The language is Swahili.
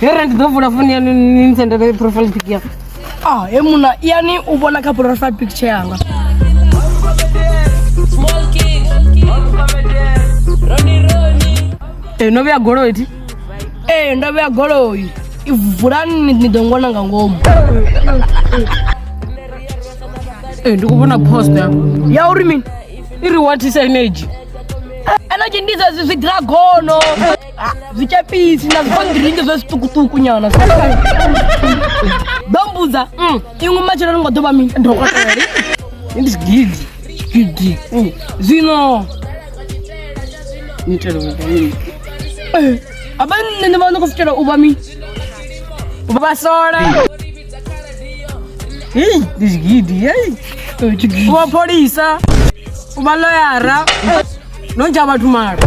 Parent do Vodafone ni send profile picture. Emuna yani ubona ka profile picture yanga. Small king. Ronnie. No vya golo iti. Ndo vya golo yi. Ivurani ni dongona ngangoma. Ndikubona post ya urimi iri what is energy energy ndizo zidragono zichapisi na zipandringe zositukutuku nyana dombuza ingu machira ngodoba mimi ndokoteri ndis gidi zino nitelo abani nende bana kufikira ubami ubasora ndis gidi uba polisa uba lawyer no jaba tumara